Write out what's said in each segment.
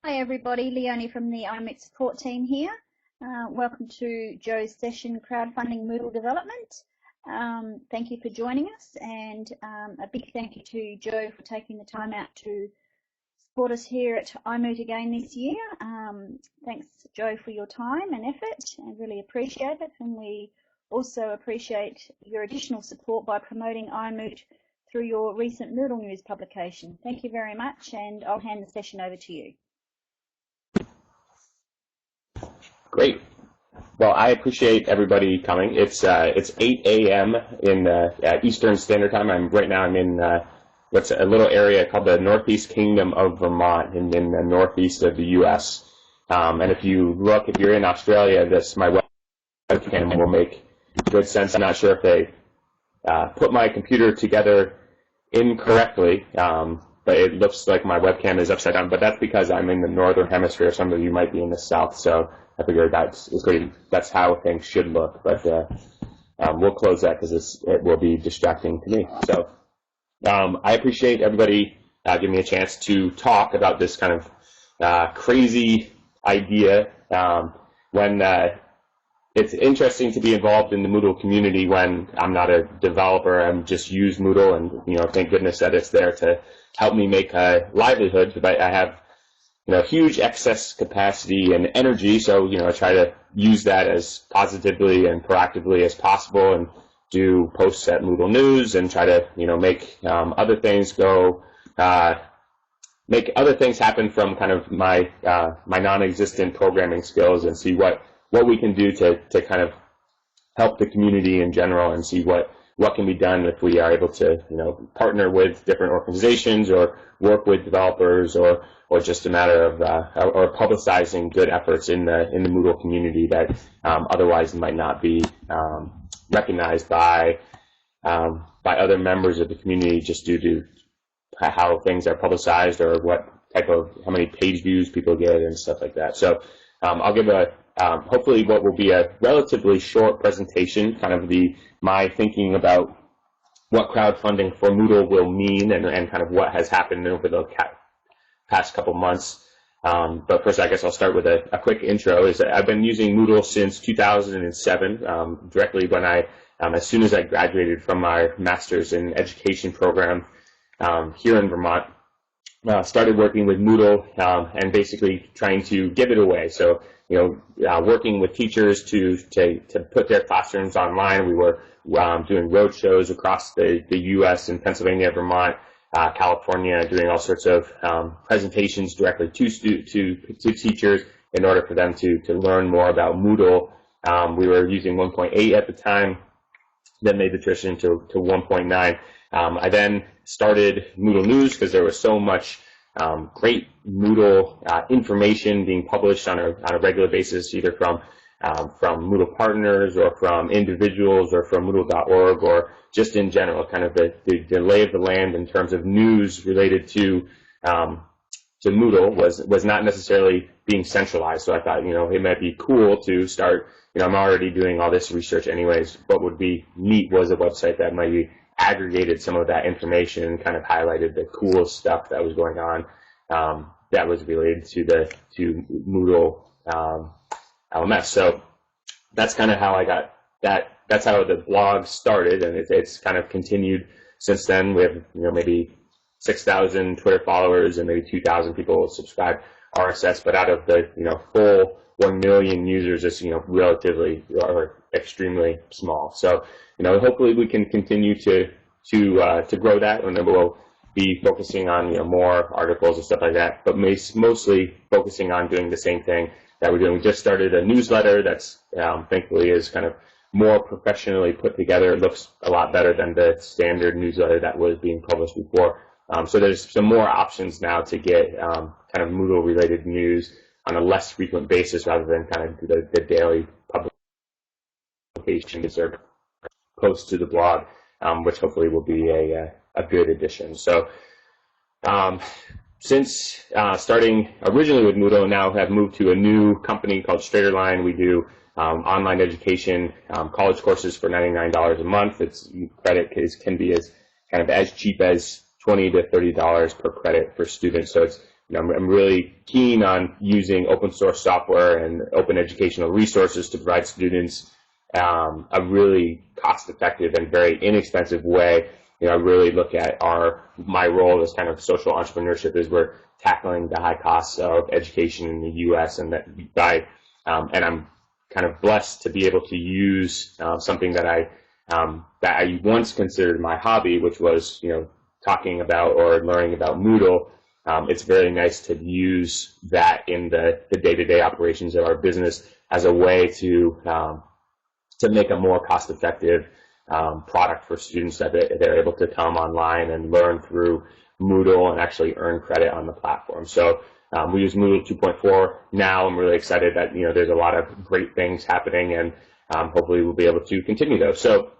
Hi everybody, Leonie from the iMoot support team here. Welcome to Joe's session, Crowdfunding Moodle Development. Thank you for joining us, and a big thank you to Joe for taking the time out to support us here at iMoot again this year. Thanks Joe for your time and effort, I really appreciate it, and we also appreciate your additional support by promoting iMoot through your recent Moodle News publication. Thank you very much, and I'll hand the session over to you. Great. Well, I appreciate everybody coming. It's 8 a.m. in Eastern Standard Time. I'm in what's a little area called the Northeast Kingdom of Vermont, in the northeast of the U.S. And if you're in Australia, my webcam will make good sense. I'm not sure if they put my computer together incorrectly, but it looks like my webcam is upside down. But that's because I'm in the northern hemisphere. Some of you might be in the south, so I figured that's how things should look. But we'll close that because it will be distracting to me. So I appreciate everybody giving me a chance to talk about this kind of crazy idea. When it's interesting to be involved in the Moodle community when I'm not a developer. I'm just use Moodle, and thank goodness that it's there to help me make a livelihood. But I have huge excess capacity and energy, so I try to use that as positively and proactively as possible, and do posts at Moodle News, and try to make other things make other things happen from kind of my non-existent programming skills, and see what we can do to kind of help the community in general, and see what can be done if we are able to partner with different organizations, or work with developers, or just a matter of or publicizing good efforts in the Moodle community that otherwise might not be recognized by other members of the community, just due to how things are publicized, or how many page views people get and stuff like that. So I'll give hopefully what will be a relatively short presentation, kind of my thinking about what crowdfunding for Moodle will mean, and kind of what has happened over the past couple months. But first, I guess I'll start with a quick intro. I've been using Moodle since 2007, directly when as soon as I graduated from my Master's in Education program here in Vermont. Started working with Moodle and basically trying to give it away. So, working with teachers to put their classrooms online. We were doing road shows across the U.S. and Pennsylvania, Vermont, California, doing all sorts of presentations directly to teachers in order for them to learn more about Moodle. We were using 1.8 at the time, then made the transition to 1.9. I then started Moodle News because there was so much great Moodle information being published on a regular basis, either from Moodle partners, or from individuals, or from Moodle.org, or just in general, kind of the lay of the land in terms of news related to Moodle was not necessarily being centralized. So I thought, it might be cool to start. I'm already doing all this research anyways. What would be neat was a website that maybe aggregated some of that information and kind of highlighted the cool stuff that was going on that was related to Moodle LMS. So that's kind of how I got that. That's how the blog started, and it's kind of continued since then. We have maybe 6,000 Twitter followers and maybe 2,000 people subscribe RSS. But out of the full 1 million users, it's relatively or extremely small. So hopefully we can continue to grow that, and then we'll be focusing on more articles and stuff like that. But mostly focusing on doing the same thing that we're doing. We just started a newsletter that's thankfully is kind of more professionally put together. It looks a lot better than the standard newsletter that was being published before. So there's some more options now to get kind of Moodle related news on a less frequent basis, rather than kind of the daily publications or posts to the blog, which hopefully will be a good addition. So since starting originally with Moodle, now have moved to a new company called Straighterline. We do online education, college courses for $99 a month. Credit can be as cheap as $20 to $30 per credit for students. So it's I'm really keen on using open source software and open educational resources to provide students a really cost-effective and very inexpensive way. I really look at my role as kind of social entrepreneurship is we're tackling the high costs of education in the U.S. and and I'm kind of blessed to be able to use something that I once considered my hobby, which was talking about or learning about Moodle. It's very nice to use that in the day-to-day operations of our business as a way to make a more cost-effective product for students that they're able to come online and learn through Moodle and actually earn credit on the platform. So we use Moodle 2.4 now. I'm really excited that there's a lot of great things happening, and hopefully we'll be able to continue those. So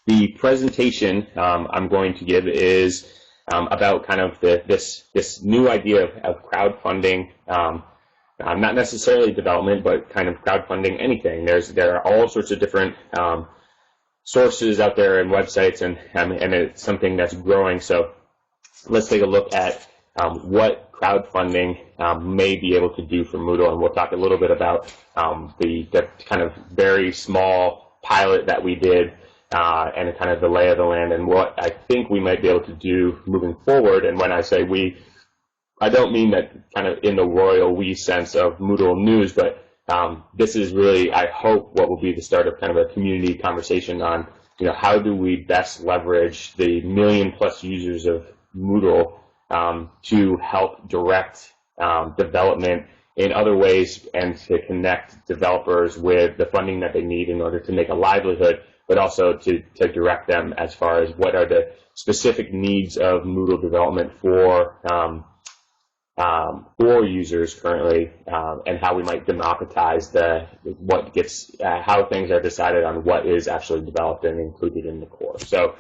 the presentation I'm going to give is about kind of this new idea of crowdfunding. Not necessarily development, but kind of crowdfunding anything. There are all sorts of different sources out there and websites, and it's something that's growing. So let's take a look at what crowdfunding may be able to do for Moodle, and we'll talk a little bit about the kind of very small pilot that we did and kind of the lay of the land and what I think we might be able to do moving forward. And when I say we, I don't mean that kind of in the royal we sense of Moodle news, but this is really, I hope, what will be the start of kind of a community conversation on, how do we best leverage the million-plus users of Moodle to help direct development in other ways and to connect developers with the funding that they need in order to make a livelihood, but also to direct them as far as what are the specific needs of Moodle development for users currently, and how we might democratize how things are decided on what is actually developed and included in the core. So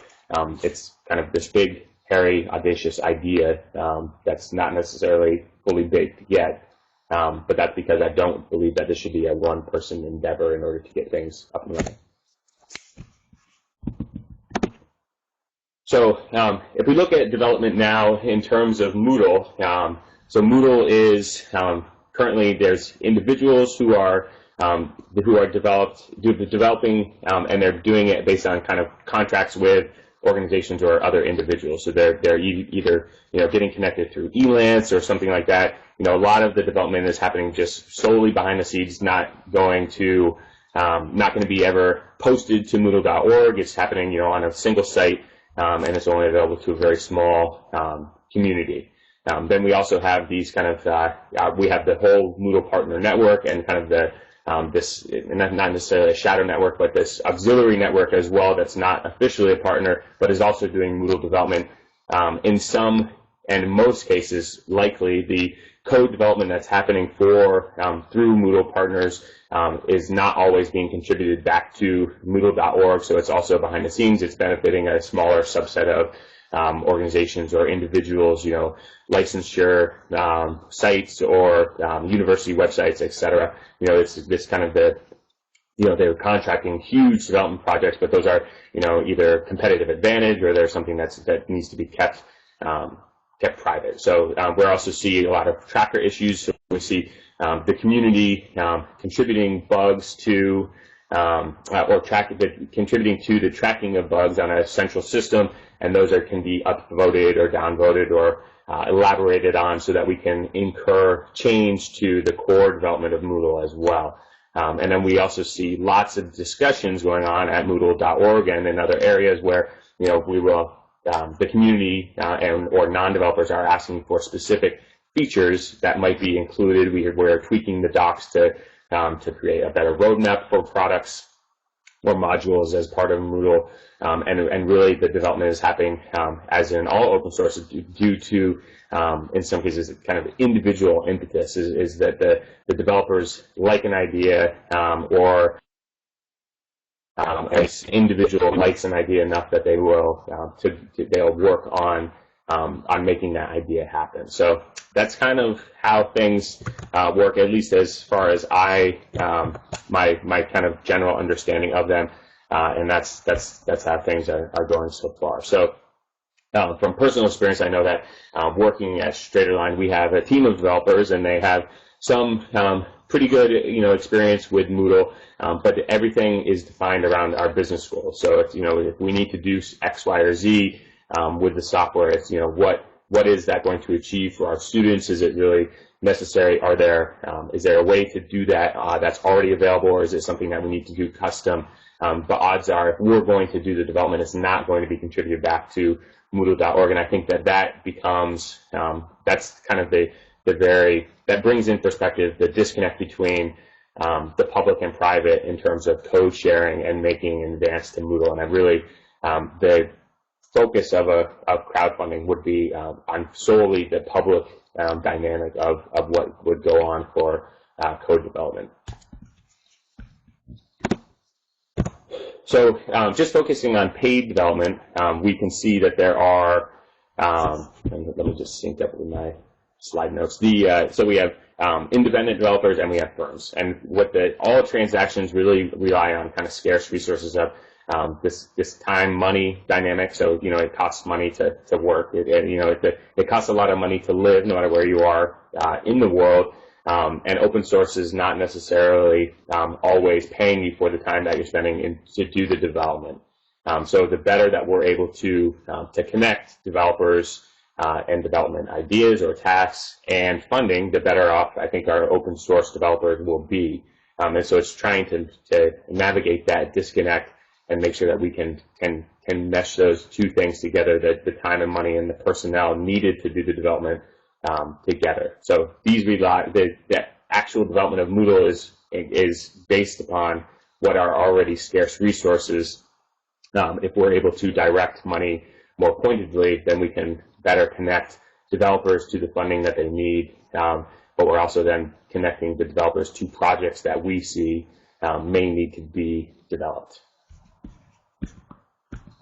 it's kind of this big, hairy, audacious idea that's not necessarily fully baked yet, but that's because I don't believe that this should be a one-person endeavor in order to get things up and running. So if we look at development now in terms of Moodle, so Moodle is currently there's individuals who are developing and they're doing it based on kind of contracts with organizations or other individuals. So they're either getting connected through Elance or something like that. A lot of the development is happening just solely behind the scenes, not going to be ever posted to Moodle.org. It's happening on a single site, and it's only available to a very small community. Then we also have these kind of we have the whole Moodle partner network and kind of the this not necessarily a shadow network, but this auxiliary network as well that's not officially a partner, but is also doing Moodle development. In some and in most cases, likely the code development that's happening through Moodle partners is not always being contributed back to Moodle.org, so it's also behind the scenes. It's benefiting a smaller subset of organizations or individuals, licensure sites or university websites, etc. It's this kind of they're contracting huge development projects, but those are either competitive advantage or there's something that needs to be kept private. So we're also seeing a lot of tracker issues. So we see the community contributing bugs to contributing to the tracking of bugs on a central system, and those can be upvoted or downvoted or elaborated on so that we can incur change to the core development of Moodle as well. And then we also see lots of discussions going on at Moodle.org and in other areas where we will the community or non-developers are asking for specific features that might be included. We're tweaking the docs to create a better roadmap for products or modules as part of Moodle, and really the development is happening as in all open source due to in some cases kind of individual impetus is that the developers like an idea or as individual likes an idea enough that they will they'll work on making that idea happen. So that's kind of how things work, at least as far as my kind of general understanding of them, and that's how things are going so far. So from personal experience, I know that working at Straighterline, we have a team of developers, and they have some pretty good, experience with Moodle, but everything is defined around our business goals. So, it's, if we need to do X, Y, or Z with the software, it's, what is that going to achieve for our students? Is it really necessary? Is there a way to do that that's already available, or is it something that we need to do custom? The odds are, if we're going to do the development, it's not going to be contributed back to Moodle.org, and I think that becomes, that's kind of that brings in perspective the disconnect between the public and private in terms of code sharing and making an advance to Moodle. And I really, the focus of crowdfunding would be on solely the public dynamic of what would go on for code development. So just focusing on paid development, we can see that there are, let me just sync up with my slide notes. So we have independent developers and we have firms. And what all transactions really rely on kind of scarce resources of this time, money dynamic. So, it costs money to work. It costs a lot of money to live no matter where you are in the world. And open source is not necessarily always paying you for the time that you're spending to do the development. So the better that we're able to connect developers and development ideas or tasks and funding, the better off I think our open source developers will be. And so it's trying to navigate that disconnect and make sure that we can mesh those two things together, the time and money and the personnel needed to do the development together. So the actual development of Moodle is based upon what are already scarce resources. If we're able to direct money more pointedly, then we can better connect developers to the funding that they need, but we're also then connecting the developers to projects that we see may need to be developed.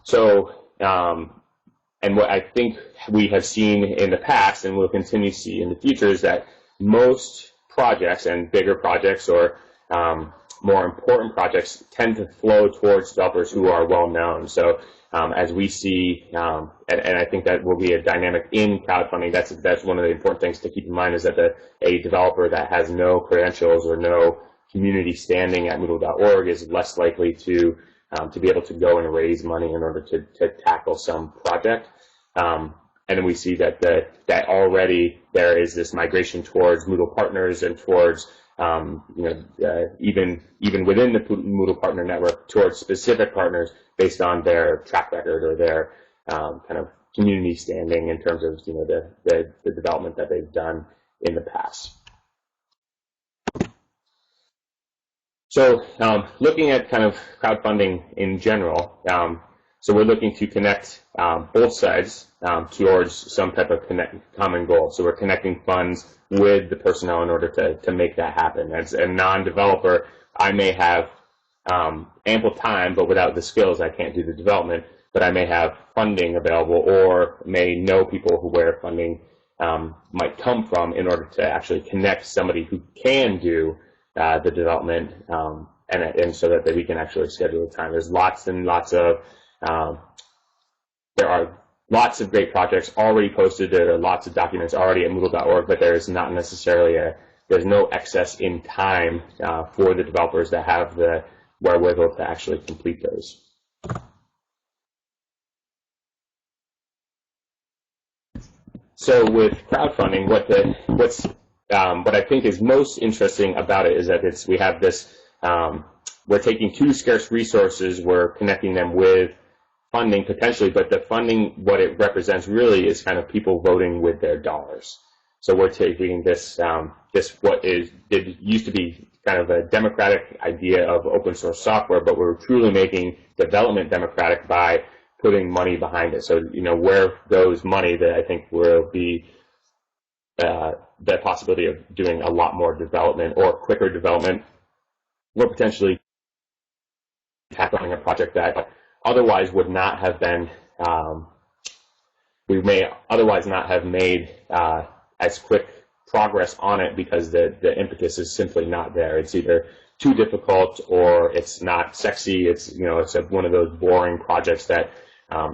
So, and what I think we have seen in the past and will continue to see in the future is that most projects and bigger projects or more important projects tend to flow towards developers who are well known. So as we see, and I think that will be a dynamic in crowdfunding, that's one of the important things to keep in mind, is that a developer that has no credentials or no community standing at Moodle.org is less likely to be able to go and raise money in order to tackle some project. And then we see that already there is this migration towards Moodle partners and towards even within the Moodle partner network towards specific partners based on their track record or their kind of community standing in terms of the development that they've done in the past. So looking at kind of crowdfunding in general, so we're looking to connect both sides towards some type of common goal. So we're connecting funds with the personnel in order to make that happen. As a non-developer, I may have ample time, but without the skills, I can't do the development. But I may have funding available and may know people where funding might come from in order to actually connect somebody who can do the development, and so that we can actually schedule the time. There's lots and lots of, there are lots of great projects already posted. There are lots of documents already at Moodle.org, but there is not necessarily there's no excess in time for the developers that have the wherewithal to actually complete those. So with crowdfunding, what I think is most interesting about it is that we have this, we're taking two scarce resources, we're connecting them with funding potentially, but the funding, what it represents really is kind of people voting with their dollars. So we're taking this, it used to be kind of a democratic idea of open source software, but we're truly making development democratic by putting money behind it. So, where goes money, that I think will be the possibility of doing a lot more development or quicker development, or potentially tackling a project that otherwise would not have been, we may otherwise not have made as quick progress on it because the impetus is simply not there. It's either too difficult or it's not sexy. It's, it's one of those boring projects that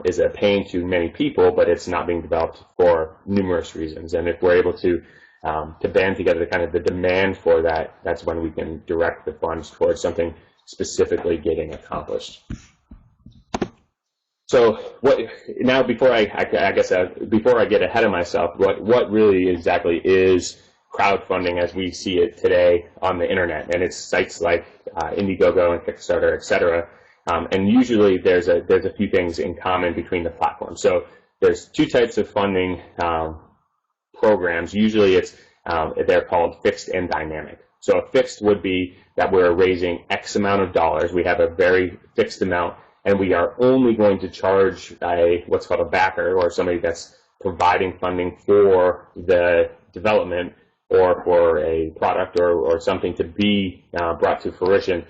is a pain to many people, but it's not being developed for numerous reasons. And if we're able to band together kind of the demand for that, that's when we can direct the funds towards something specifically getting accomplished. So now before I get ahead of myself, what really exactly is crowdfunding as we see it today on the internet? And it's sites like Indiegogo and Kickstarter, et cetera. And usually there's a few things in common between the platforms. So there's two types of funding programs. Usually they're called fixed and dynamic. So a fixed would be that we're raising X amount of dollars. We have a very fixed amount, and we are only going to charge what's called a backer, or somebody that's providing funding for the development or for a product or something to be brought to fruition.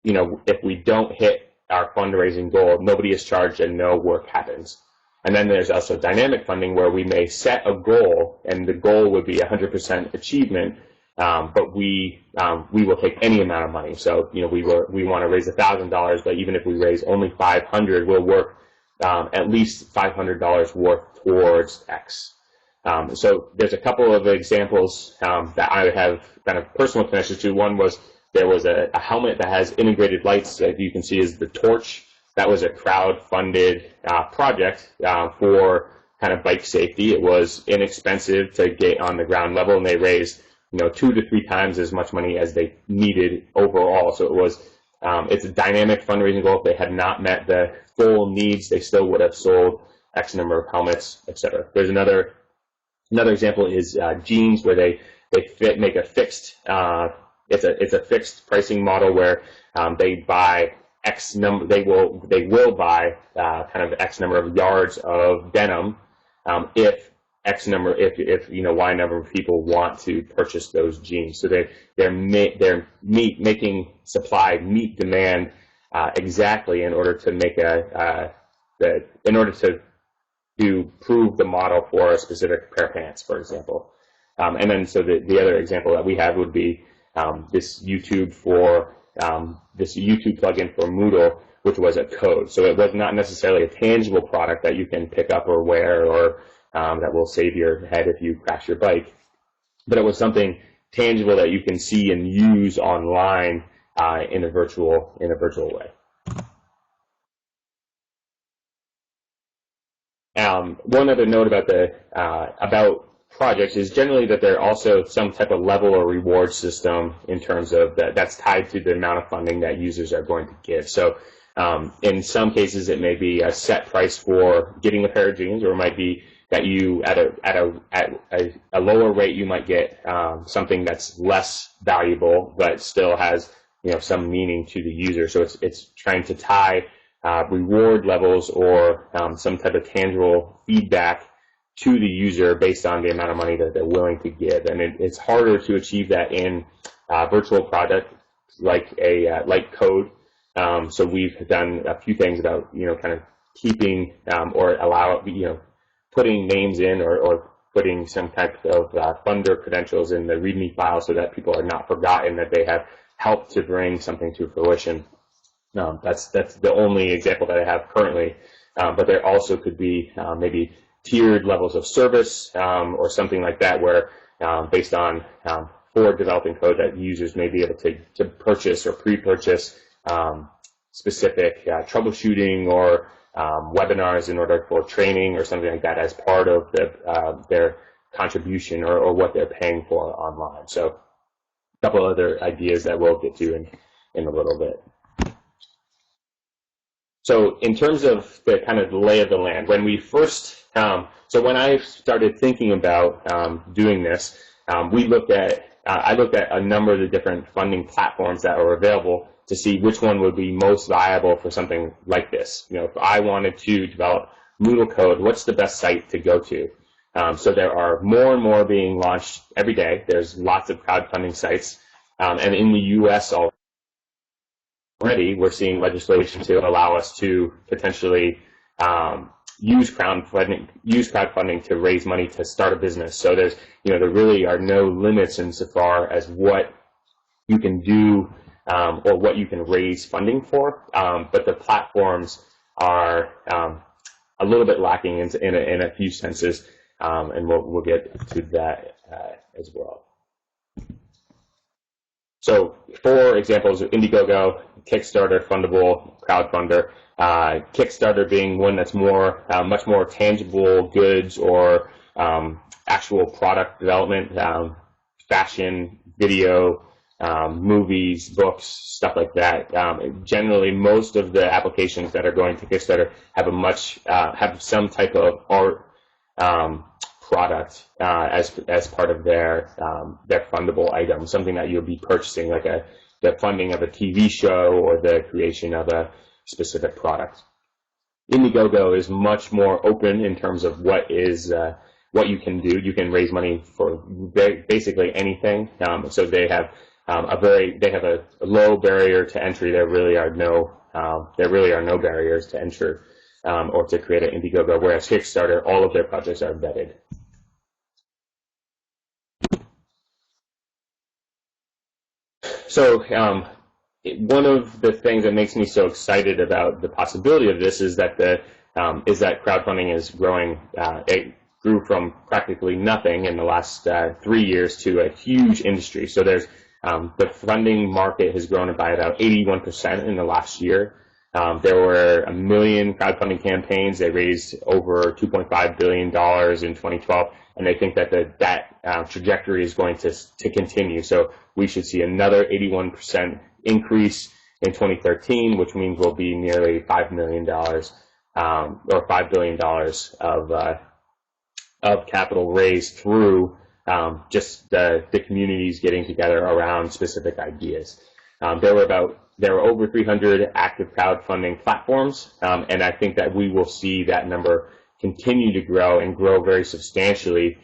If we don't hit our fundraising goal, nobody is charged and no work happens. And then there's also dynamic funding, where we may set a goal, and the goal would be 100% achievement, but we will take any amount of money. So we want to raise $1,000, but even if we raise only $500, we'll work at least $500 worth towards X. So there's a couple of examples that I have kind of personal connections to. One was there was a helmet that has integrated lights that you can see is the torch. That was a crowd-funded project for kind of bike safety. It was inexpensive to get on the ground level, and they raised 2 to 3 times as much money as they needed overall. So it's a dynamic fundraising goal. If they had not met the full needs, they still would have sold X number of helmets, etc. There's another example is jeans, where they make a fixed. It's a fixed pricing model where they buy X number. They will buy kind of X number of yards of denim if X number if Y number of people want to purchase those jeans. So they're making supply meet demand exactly in order to make to prove the model for a specific pair of pants, for example. And then so the other example that we have would be this YouTube plugin for Moodle, which was a code. So it was not necessarily a tangible product that you can pick up or wear, or that will save your head if you crash your bike, but it was something tangible that you can see and use online in a virtual way. One other note about projects is generally that there are also some type of level or reward system in terms of that's tied to the amount of funding that users are going to give. So in some cases it may be a set price for getting a pair of jeans, or it might be that you at a lower rate you might get something that's less valuable but still has some meaning to the user. So it's trying to tie reward levels or some type of tangible feedback to the user based on the amount of money that they're willing to give. And it's harder to achieve that in virtual product like code. So we've done a few things about kind of keeping or putting names in or putting some type of funder credentials in the README file so that people are not forgotten that they have helped to bring something to fruition. That's the only example that I have currently, but there also could be maybe tiered levels of service or something like that, where based on for developing code that users may be able to purchase or pre-purchase specific troubleshooting or webinars in order for training or something like that as part of their contribution or what they're paying for online. So a couple other ideas that we'll get to in a little bit. So in terms of the kind of lay of the land, when we first, when I started thinking about doing this, I looked at a number of the different funding platforms that are available to see which one would be most viable for something like this. If I wanted to develop Moodle code, what's the best site to go to? So there are more and more being launched every day. There's lots of crowdfunding sites, and in the U.S. already, we're seeing legislation to allow us to potentially use crowdfunding to raise money to start a business. So there really are no limits insofar as what you can do or what you can raise funding for, but the platforms are a little bit lacking in a few senses, and we'll get to that as well. So, for examples of Indiegogo, Kickstarter, Fundable, Crowdfunder. Kickstarter being one that's more, much more tangible goods or actual product development, fashion, video, movies, books, stuff like that. Generally, most of the applications that are going to Kickstarter have have some type of art product as part of their fundable item, something that you'll be purchasing, like the funding of a TV show or the creation of a specific product. Indiegogo is much more open in terms of what you can do. You can raise money for basically anything. So they have a low barrier to entry. There really are no barriers to enter or to create an Indiegogo. Whereas Kickstarter, all of their projects are vetted. So one of the things that makes me so excited about the possibility of this is that crowdfunding is growing. It grew from practically nothing in the last 3 years to a huge industry. So there's the funding market has grown by about 81% in the last year. There were 1 million crowdfunding campaigns. They raised over $2.5 billion in 2012, and they think that trajectory is going to continue. So we should see another 81% increase in 2013, which means we'll be nearly $5 million or $5 billion of capital raised through just the communities getting together around specific ideas. There were over 300 active crowdfunding platforms, and I think that we will see that number continue to grow and grow very substantially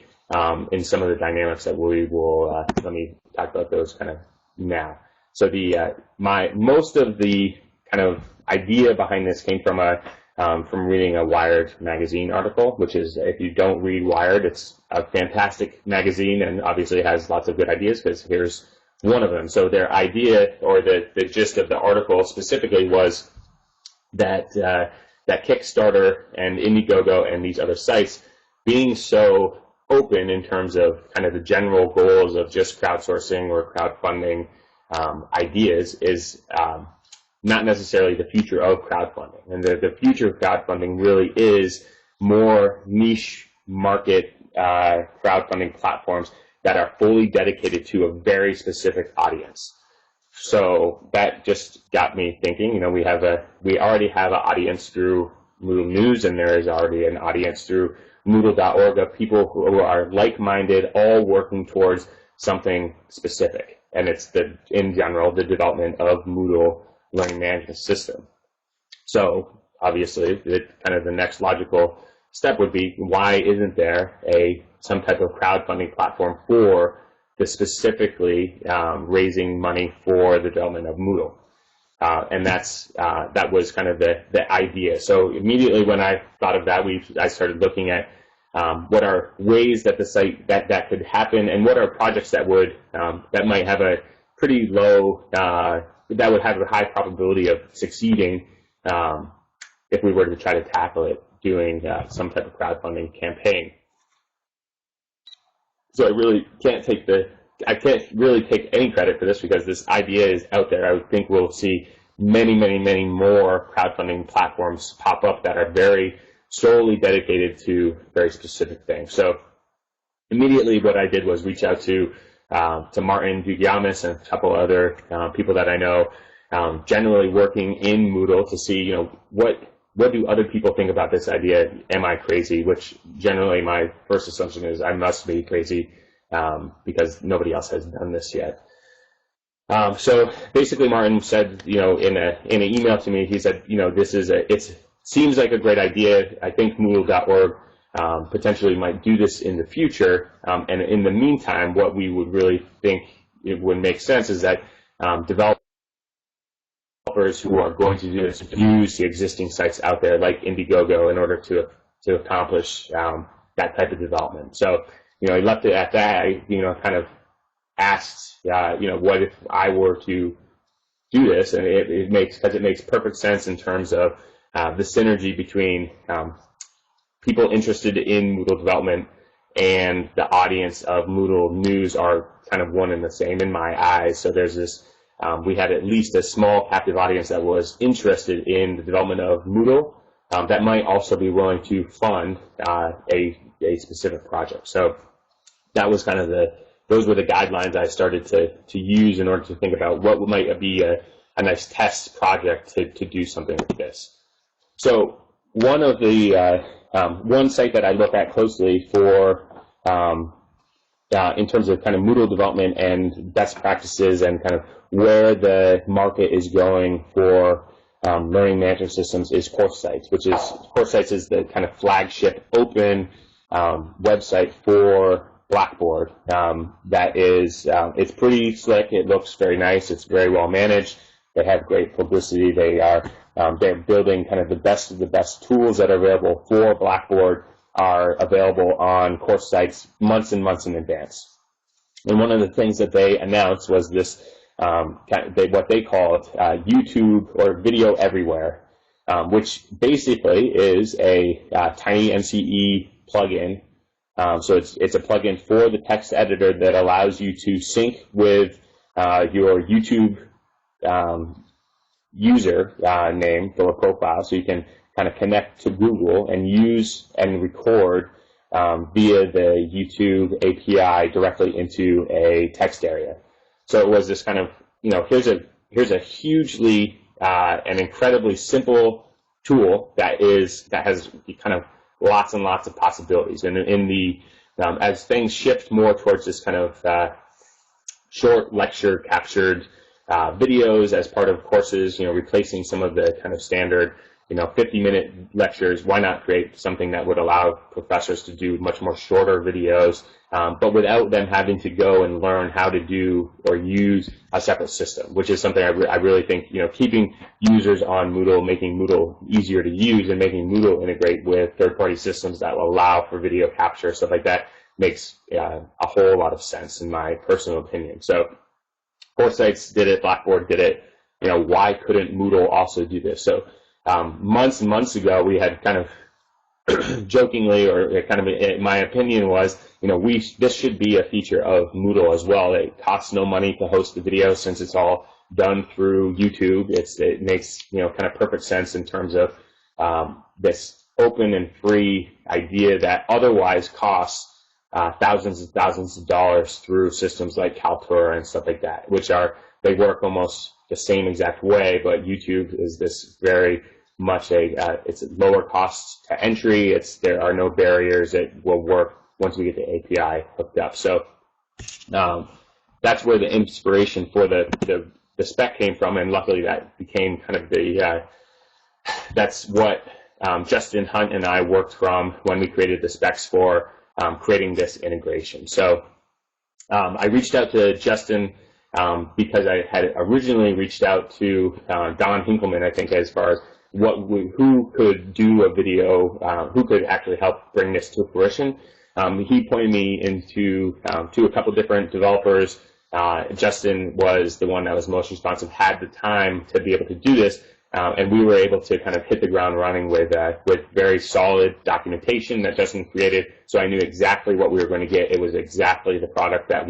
in some of the dynamics that we will. Let me talk about those kind of now. So most of the kind of idea behind this came from reading a Wired magazine article, which is, if you don't read Wired, it's a fantastic magazine and obviously has lots of good ideas, because here's one of them. So their idea, or the gist of the article specifically, was that Kickstarter and Indiegogo and these other sites being so open in terms of kind of the general goals of just crowdsourcing or crowdfunding ideas is not necessarily the future of crowdfunding. And the future of crowdfunding really is more niche market crowdfunding platforms that are fully dedicated to a very specific audience. So that just got me thinking. You know, we already have an audience through Moodle News, and there is already an audience through Moodle.org of people who are like-minded, all working towards something specific. And it's in general, the development of Moodle learning management system. So obviously, kind of the next logical step would be, why isn't there some type of crowdfunding platform for the specifically raising money for the development of Moodle? And that was kind of the idea. So immediately when I thought of that, I started looking at what are ways that the site that could happen, and what are projects that might have a pretty low that would have a high probability of succeeding if we were to try to tackle it doing some type of crowdfunding campaign. So I can't really take any credit for this, because this idea is out there. I would think we'll see many, many, many more crowdfunding platforms pop up that are very solely dedicated to very specific things. So immediately what I did was reach out to Martin Dugiamis and a couple other people that I know, generally working in Moodle, to see, you know, what do other people think about this idea? Am I crazy? Which generally my first assumption is I must be crazy, because nobody else has done this yet. So basically Martin said, you know, in an email to me, he said, you know, it seems like a great idea. I think Moodle.org potentially might do this in the future. And in the meantime, what we would really think it would make sense is that developers who are going to do this use the existing sites out there, like Indiegogo, in order to accomplish that type of development. So, you know, I left it at that. I, you know, kind of asked, you know, what if I were to do this? And it makes perfect sense in terms of the synergy between people interested in Moodle development and the audience of Moodle news are kind of one and the same in my eyes. So there's this, we had at least a small captive audience that was interested in the development of Moodle that might also be willing to fund a specific project. So that was kind of those were the guidelines I started to use in order to think about what might be a nice test project to do something like this. So one of the one site that I look at closely for in terms of kind of Moodle development and best practices and kind of where the market is going for learning management systems is CourseSites, which is CourseSites is the kind of flagship open website for Blackboard. That is, it's pretty slick. It looks very nice. It's very well managed. They have great publicity. They're building kind of the best of the best tools that are available for Blackboard are available on CourseSites months and months in advance. And one of the things that they announced was this, what they called YouTube or Video Everywhere, which basically is a tiny MCE plugin. So it's a plugin for the text editor that allows you to sync with your YouTube user name for a profile, so you can kind of connect to Google and use and record via the YouTube API directly into a text area. So it was this kind of, here's a hugely and incredibly simple tool that has kind of lots and lots of possibilities. And in the as things shift more towards this kind of short lecture captured videos as part of courses, replacing some of the kind of standard 50-minute lectures, why not create something that would allow professors to do much more shorter videos, but without them having to go and learn how to do or use a separate system, which is something I really think, keeping users on Moodle, making Moodle easier to use, and making Moodle integrate with third-party systems that will allow for video capture, stuff like that, makes a whole lot of sense in my personal opinion. So CourseSites did it, Blackboard did it. Why couldn't Moodle also do this? So months and months ago, we had kind of jokingly, or kind of my opinion was, this should be a feature of Moodle as well. It costs no money to host the video since it's all done through YouTube. It makes kind of perfect sense in terms of this open and free idea that otherwise costs thousands and thousands of dollars through systems like Kaltura and stuff like that, they work almost the same exact way, but YouTube is this very much it's lower costs to entry. There are no barriers. It will work once we get the API hooked up. So that's where the inspiration for the spec came from, and luckily that became kind of that's what Justin Hunt and I worked from when we created the specs for creating this integration. So I reached out to Justin because I had originally reached out to Don Hinkleman, I think, as far as who could do a video, who could actually help bring this to fruition. He pointed me into to a couple different developers. Justin was the one that was most responsive, had the time to be able to do this, and we were able to kind of hit the ground running with very solid documentation that Justin created. So I knew exactly what we were going to get. It was exactly the product that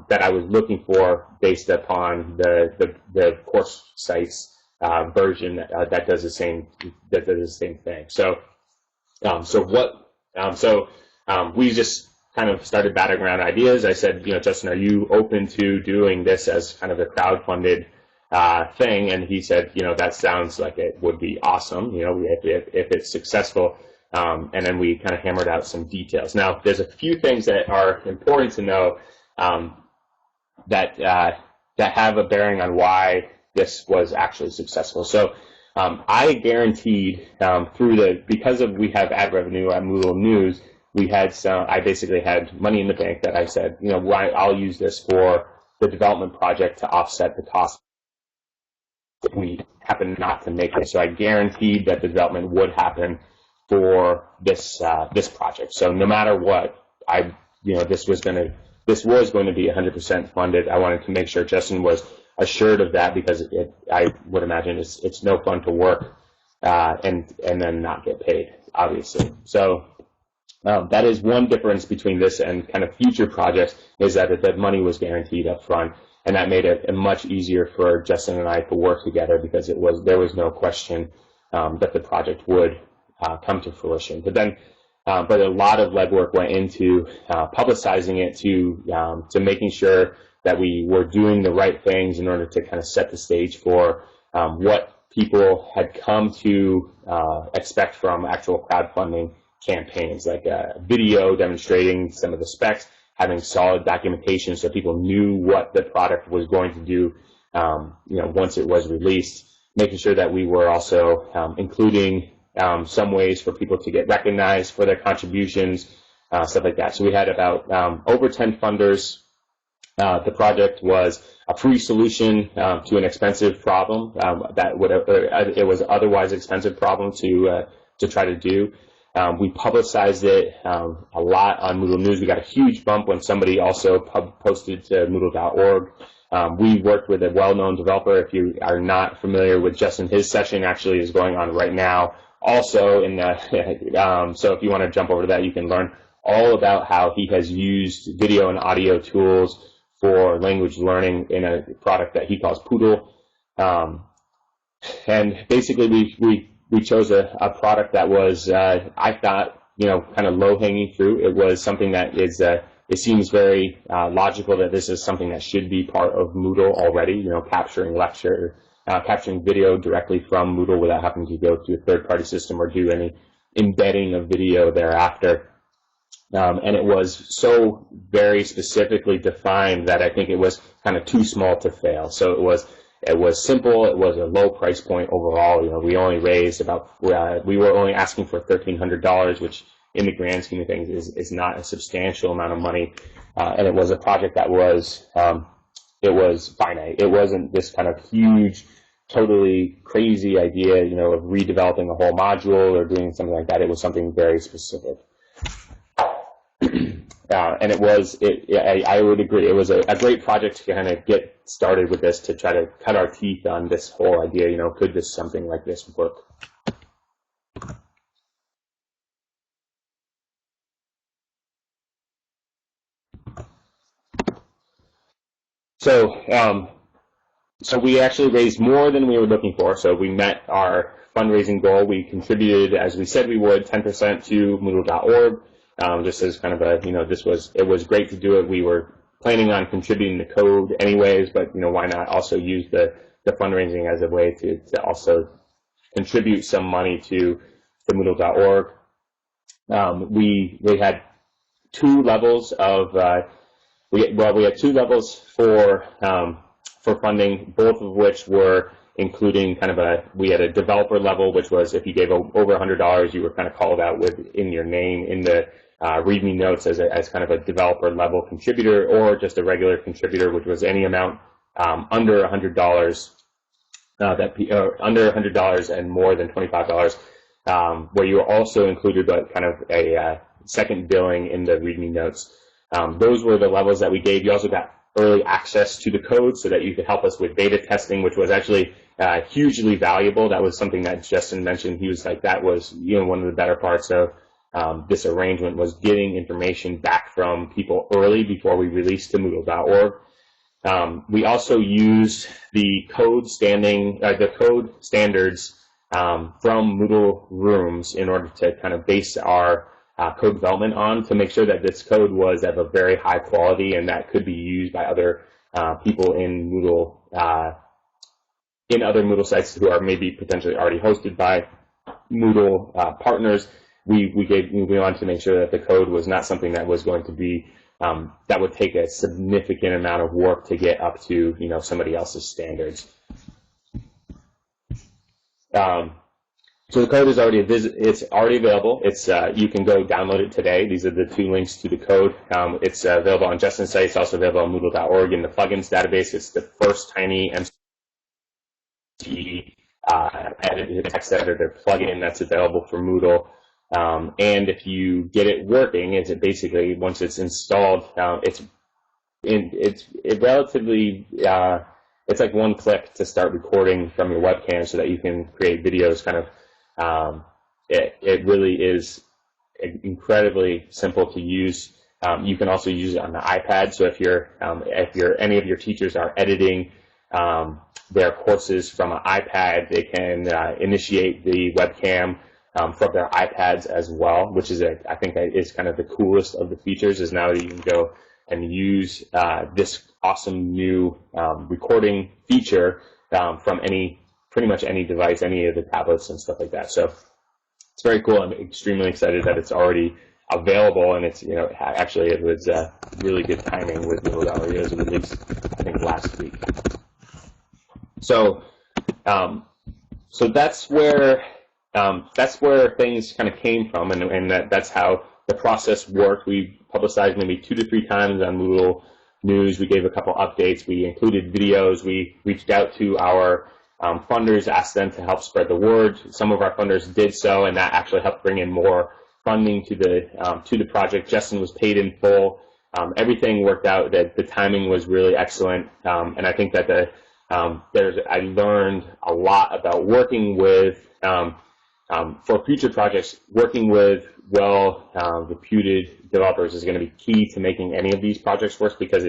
that I was looking for based upon the CourseSites version that does the same thing. So we just kind of started batting around ideas. I said, Justin, are you open to doing this as kind of a crowdfunded thing? And he said, that sounds like it would be awesome, if it's successful. And then we kind of hammered out some details. Now, there's a few things that are important to know that have a bearing on why this was actually successful. So I guaranteed because we have ad revenue at Moodle News, I basically had money in the bank that I said, I'll use this for the development project to offset the cost if we happen not to make it. So I guaranteed that the development would happen for this project. So no matter what, this was going to be 100% funded. I wanted to make sure Justin was assured of that, because I would imagine it's no fun to work and then not get paid, obviously. So that is one difference between this and kind of future projects, is that the money was guaranteed up front, and that made it much easier for Justin and I to work together, because there was no question that the project would come to fruition. But a lot of legwork went into publicizing it, to making sure that we were doing the right things in order to kind of set the stage for what people had come to expect from actual crowdfunding campaigns, like a video demonstrating some of the specs, having solid documentation so people knew what the product was going to do, once it was released, making sure that we were also including some ways for people to get recognized for their contributions, stuff like that. So we had about over 10 funders. The project was a free solution to an expensive problem it was an otherwise expensive problem to try to do. We publicized it a lot on Moodle News. We got a huge bump when somebody also posted to Moodle.org. We worked with a well-known developer. If you are not familiar with Justin, his session actually is going on right now. Also, so if you want to jump over to that, you can learn all about how he has used video and audio tools for language learning in a product that he calls Pukunui. And basically, we chose a product that was, I thought, kind of low-hanging fruit. It was something that is, it seems very logical that this is something that should be part of Moodle already, capturing video directly from Moodle without having to go to a third-party system or do any embedding of video thereafter. And it was so very specifically defined that I think it was kind of too small to fail. So it was simple. It was a low price point overall. We only raised we were only asking for $1,300, which in the grand scheme of things is not a substantial amount of money. And it was a project that was finite. It wasn't this kind of huge, totally crazy idea, of redeveloping a whole module or doing something like that. It was something very specific. And I would agree, it was a great project to kind of get started with this, to try to cut our teeth on this whole idea, could something like this work? So we actually raised more than we were looking for. So we met our fundraising goal. We contributed, as we said we would, 10% to Moodle.org. Just as kind of it was great to do it. We were planning on contributing the code anyways, but why not also use the fundraising as a way to also contribute some money to Moodle.org. We had two levels of we had two levels for funding, both of which were including we had a developer level, which was if you gave over $100, you were kind of called out in your name in the README notes as kind of a developer level contributor, or just a regular contributor, which was any amount under $100 under $100 and more than $25, where you were also included kind of a second billing in the README notes. Those were the levels that we gave. You also got early access to the code so that you could help us with beta testing, which was actually hugely valuable. That was something that Justin mentioned. He was like, that was one of the better parts of this arrangement, was getting information back from people early before we released to Moodle.org. We also used the code standards from Moodle Rooms in order to kind of base our code development on, to make sure that this code was of a very high quality and that could be used by other people in Moodle, in other Moodle sites who are maybe potentially already hosted by Moodle partners. We wanted to make sure that the code was not something that was going to be that would take a significant amount of work to get up to somebody else's standards. So the code is already available. It's you can go download it today. These are the two links to the code. It's available on Justin's site. It's also available on Moodle.org in the plugins database. It's the first tiny MC edited text editor plugin that's available for Moodle. And if you get it working, it's basically, once it's installed, it's relatively it's like one click to start recording from your webcam so that you can create videos kind of it really is incredibly simple to use. You can also use it on the iPad. So if any of your teachers are editing their courses from an iPad, they can initiate the webcam from their iPads as well, which is I think is kind of the coolest of the features. Is now that you can go and use this awesome new recording feature from pretty much any device, any of the tablets and stuff like that. So it's very cool. I'm extremely excited that it's already available, and it's, actually it was really good timing with Moodle. It was released, I think, last week. So that's where things kind of came from, and that's how the process worked. We publicized maybe 2 to 3 times on Moodle News. We gave a couple updates. We included videos. We reached out to our funders, asked them to help spread the word. Some of our funders did so, and that actually helped bring in more funding to the project. Justin was paid in full. Everything worked out. That the timing was really excellent, and I think that I learned a lot about working with for future projects. Working with reputed developers is going to be key to making any of these projects work, because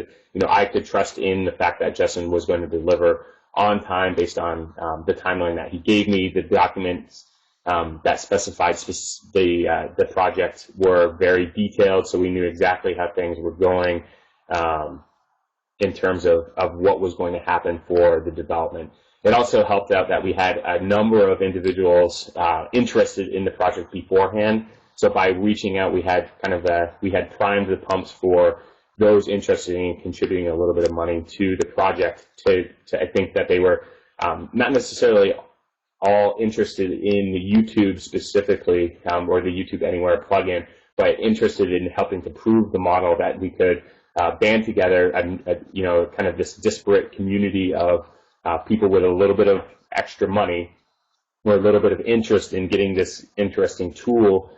I could trust in the fact that Justin was going to deliver on time based on the timeline that he gave me. The documents that specified the project were very detailed, so we knew exactly how things were going in terms of what was going to happen for the development. It also helped out that we had a number of individuals interested in the project beforehand. So by reaching out, we had primed the pumps for those interested in contributing a little bit of money to the project. I think that they were not necessarily all interested in the YouTube specifically, or the YouTube Anywhere plugin, but interested in helping to prove the model that we could band together kind of this disparate community of people with a little bit of extra money or a little bit of interest in getting this interesting tool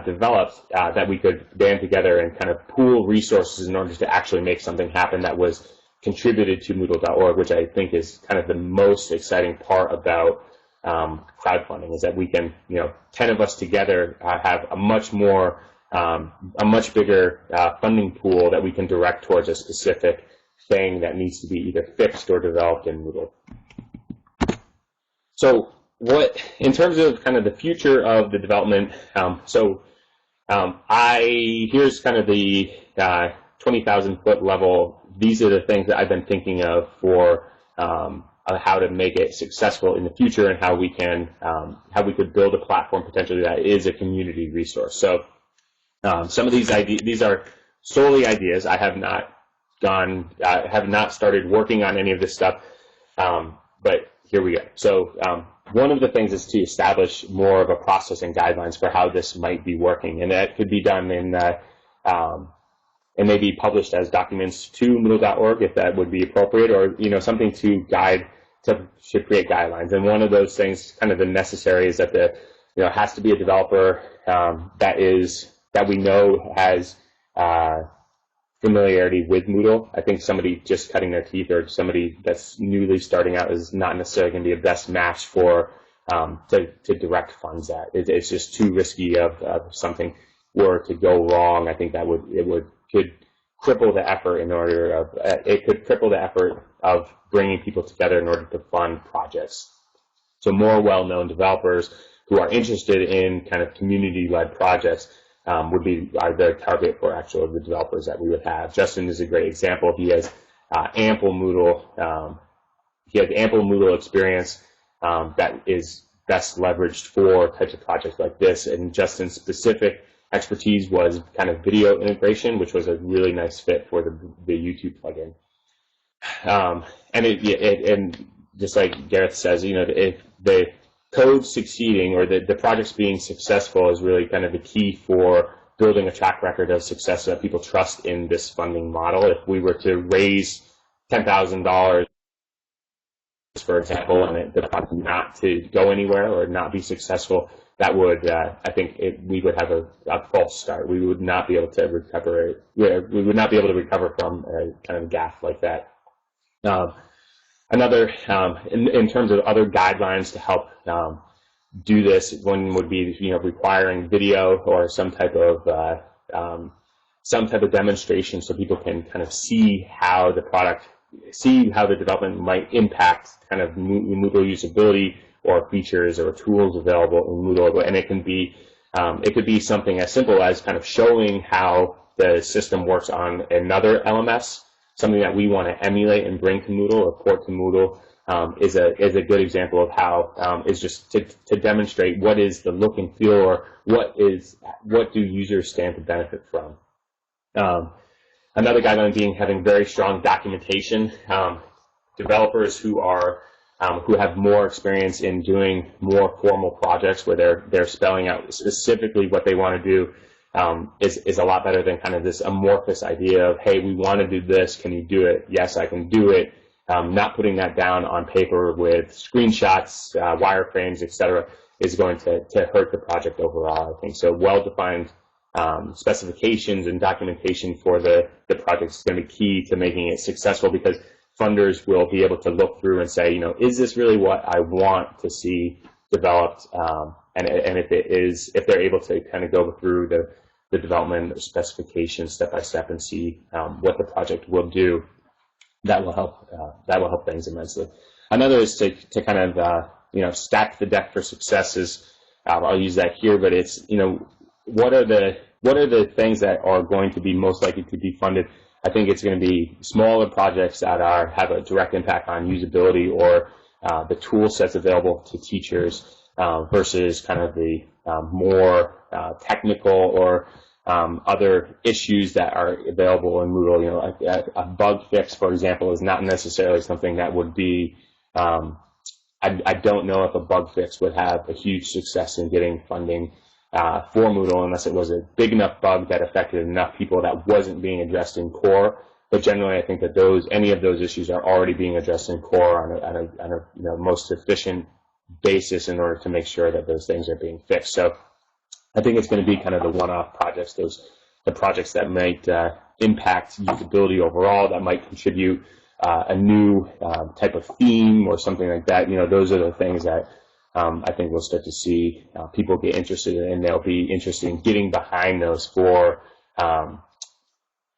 developed, that we could band together and kind of pool resources in order to actually make something happen that was contributed to Moodle.org, which I think is kind of the most exciting part about crowdfunding, is that we can, 10 of us together have a much bigger funding pool that we can direct towards a specific thing that needs to be either fixed or developed in Moodle. So in terms of kind of the future of the development, here's kind of the 20,000-foot level. These are the things that I've been thinking of for how to make it successful in the future, and how we could build a platform potentially that is a community resource. So some of these ideas, these are solely ideas. I have not started working on any of this stuff, but here we go. So one of the things is to establish more of a process and guidelines for how this might be working, and that could be done and maybe published as documents to Moodle.org if that would be appropriate, or something to create guidelines. And one of those things, kind of the necessary, is that has to be a developer that we know has familiarity with Moodle. I think somebody just cutting their teeth or somebody that's newly starting out is not necessarily going to be a best match for to direct funds at. It's just too risky of something were to go wrong. I think that could cripple the effort of bringing people together in order to fund projects. So more well-known developers who are interested in kind of community-led projects are the target for the developers that we would have. Justin is a great example. He has ample Moodle. Experience that is best leveraged for types of projects like this. And Justin's specific expertise was kind of video integration, which was a really nice fit for the YouTube plugin. And just like Gareth says, if the code succeeding or the projects being successful is really kind of the key for building a track record of success so that people trust in this funding model. If we were to raise $10,000, for example, and the project not to go anywhere or not be successful, that would, I think, we would have a false start. We would not be able to recover. We would not be able to recover from a kind of gaffe like that. In terms of other guidelines to help do this. One would be, requiring video or some type of demonstration so people can kind of see how the development might impact kind of Moodle usability or features or tools available in Moodle. And it could be something as simple as kind of showing how the system works on another LMS, something that we want to emulate and bring to Moodle or port to Moodle. Is a good example of how is just to demonstrate what is the look and feel, or what do users stand to benefit from. Another guideline being having very strong documentation. Developers who have more experience in doing more formal projects where they're spelling out specifically what they want to do is a lot better than kind of this amorphous idea of, hey, we want to do this, can you do it? Yes, I can do it. Not putting that down on paper with screenshots, wireframes, etc., is going to hurt the project overall, I think. So well-defined specifications and documentation for the project is going to be key to making it successful, because funders will be able to look through and say, is this really what I want to see developed? And if they're able to kind of go through the development specifications step by step and see what the project will do, that will help things immensely. Another is to kind of stack the deck for successes. I'll use that here, but it's what are the things that are going to be most likely to be funded? I think it's going to be smaller projects that have a direct impact on usability or the tool sets available to teachers versus kind of the more technical or other issues that are available in Moodle. A bug fix, for example, is not necessarily something that would be. I don't know if a bug fix would have a huge success in getting funding for Moodle unless it was a big enough bug that affected enough people that wasn't being addressed in core. But generally, I think that any of those issues are already being addressed in core on a most efficient basis in order to make sure that those things are being fixed. So I think it's going to be kind of the one-off projects, the projects that might impact usability overall, that might contribute a new type of theme or something like that. Those are the things that I think we'll start to see people get interested in, and they'll be interested in getting behind those to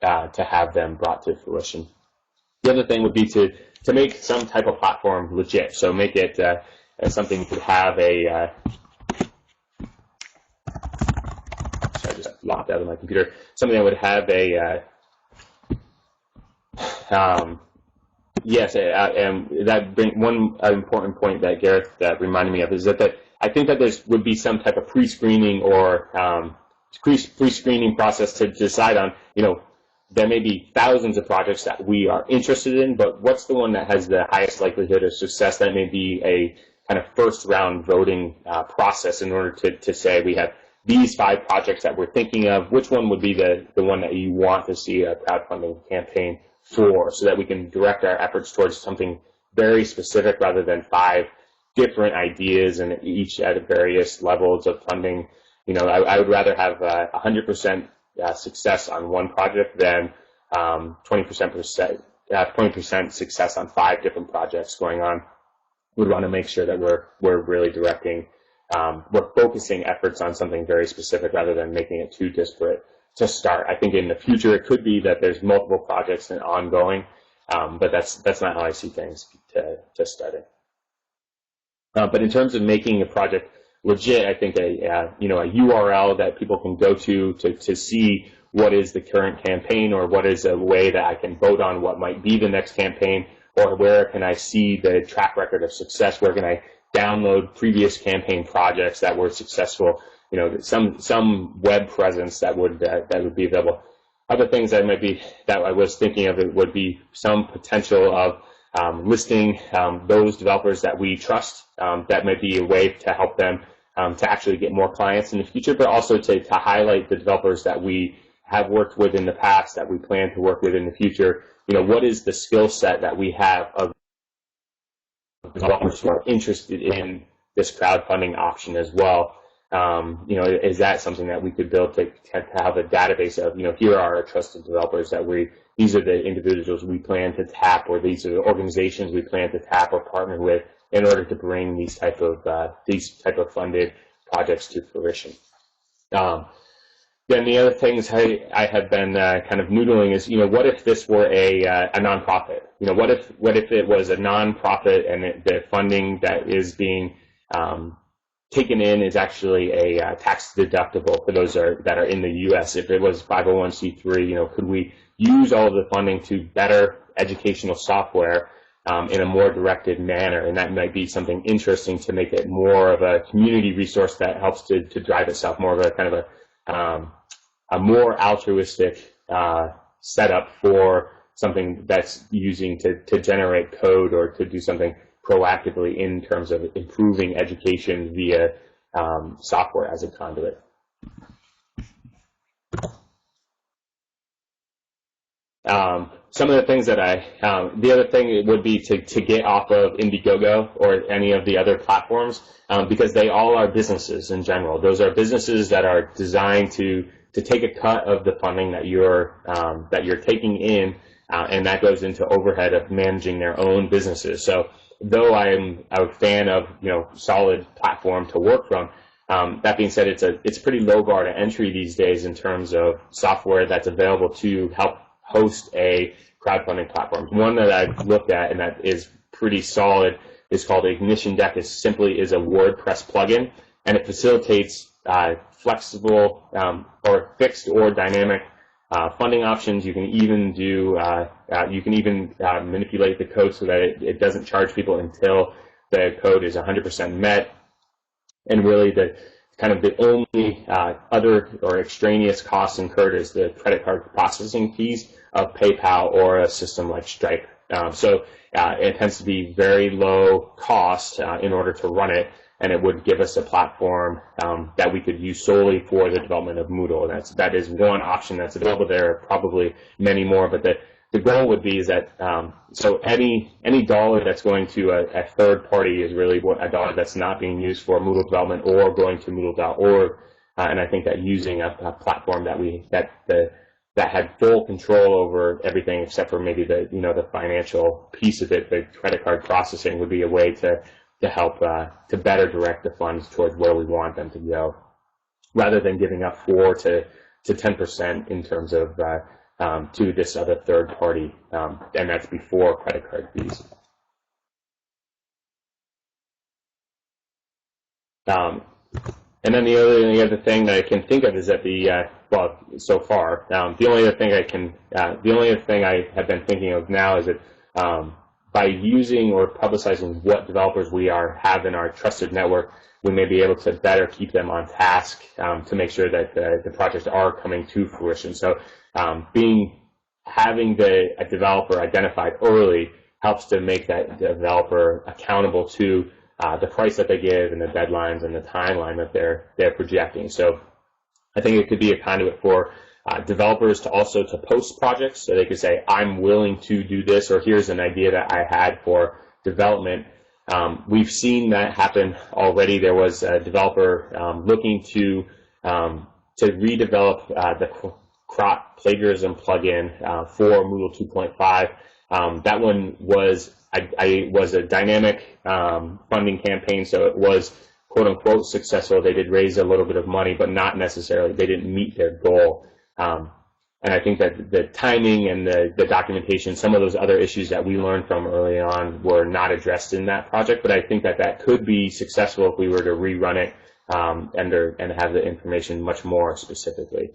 have them brought to fruition. The other thing would be to make some type of platform legit. So make it something you could have a. Sorry, I just locked out of my computer. Something that would have a. Yes, and that one important point that Gareth reminded me of is that I think that there would be some type of pre-screening or pre-screening process to decide on. There may be thousands of projects that we are interested in, but what's the one that has the highest likelihood of success? That may be a kind of first-round voting process in order to say we have these 5 projects that we're thinking of. Which one would be the one that you want to see a crowdfunding campaign for, so that we can direct our efforts towards something very specific rather than 5 different ideas and each at various levels of funding. I would rather have 100% success on one project than 20% success on 5 different projects going on. We'd want to make sure that we're really directing, we're focusing efforts on something very specific rather than making it too disparate to start. I think in the future it could be that there's multiple projects and ongoing, but that's not how I see things to start it. But in terms of making a project legit, I think a URL that people can go to see what is the current campaign, or what is a way that I can vote on what might be the next campaign, or where can I see the track record of success, where can I download previous campaign projects that were successful, some web presence that would be available. Other things that I was thinking of, it would be some potential of listing those developers that we trust. That might be a way to help them to actually get more clients in the future, but also to highlight the developers that we have worked with in the past, that we plan to work with in the future. What is the skill set that we have of developers who are interested in this crowdfunding option as well? You know, is that something that we could build to have a database of, you know, here are our trusted developers that these are the individuals we plan to tap, or these are the organizations we plan to tap or partner with in order to bring these type of funded projects to fruition. Then the other things I have been kind of noodling is, you know, what if this were a nonprofit? You know, what if it was a nonprofit and the funding that is being taken in is actually a tax deductible for those that are in the U.S. If it was 501c3, you know, could we use all of the funding to better educational software in a more directed manner? And that might be something interesting to make it more of a community resource that helps to drive itself, more of a kind of a more altruistic setup for something that's using to generate code or to do something proactively in terms of improving education via software as a conduit. Some of the things that the other thing would be to get off of Indiegogo or any of the other platforms, because they all are businesses in general. Those are businesses that are designed to take a cut of the funding that you're taking in, and that goes into overhead of managing their own businesses. So though I'm a fan of, you know, solid platform to work from, that being said, it's a pretty low bar to entry these days in terms of software that's available to help host a crowdfunding platform. One that I've looked at and that is pretty solid is called Ignition Deck. It simply is a WordPress plugin, and it facilitates flexible or fixed or dynamic funding options. You can even do manipulate the code so that it doesn't charge people until the code is 100% met. And really the only other or extraneous costs incurred is the credit card processing fees of PayPal or a system like Stripe. So it tends to be very low cost in order to run it, and it would give us a platform that we could use solely for the development of Moodle. That is one option that's available. There are probably many more, but the goal would be is that so any dollar that's going to a third party is really a dollar that's not being used for Moodle development or going to Moodle.org. And I think that using a platform that had full control over everything except for maybe the financial piece of it, the credit card processing, would be a way to help to better direct the funds towards where we want them to go, rather than giving up 4 to 10% in terms of to this other third party, and that's before credit card fees. And then the other thing that I can think of is that so far, the only other thing I have been thinking of now is that by using or publicizing what developers we have in our trusted network, we may be able to better keep them on task to make sure that the projects are coming to fruition. So having a developer identified early helps to make that developer accountable to the price that they give and the deadlines and the timeline that they're projecting. So I think it could be a conduit for developers to post projects, so they could say, I'm willing to do this, or here's an idea that I had for development. We've seen that happen already. There was a developer looking to redevelop the crop plagiarism plugin for Moodle 2.5. That one was a dynamic funding campaign, so it was quote unquote successful. They did raise a little bit of money, but not necessarily, they didn't meet their goal. And I think that the timing and the documentation, some of those other issues that we learned from early on were not addressed in that project, but I think that could be successful if we were to rerun it and have the information much more specifically.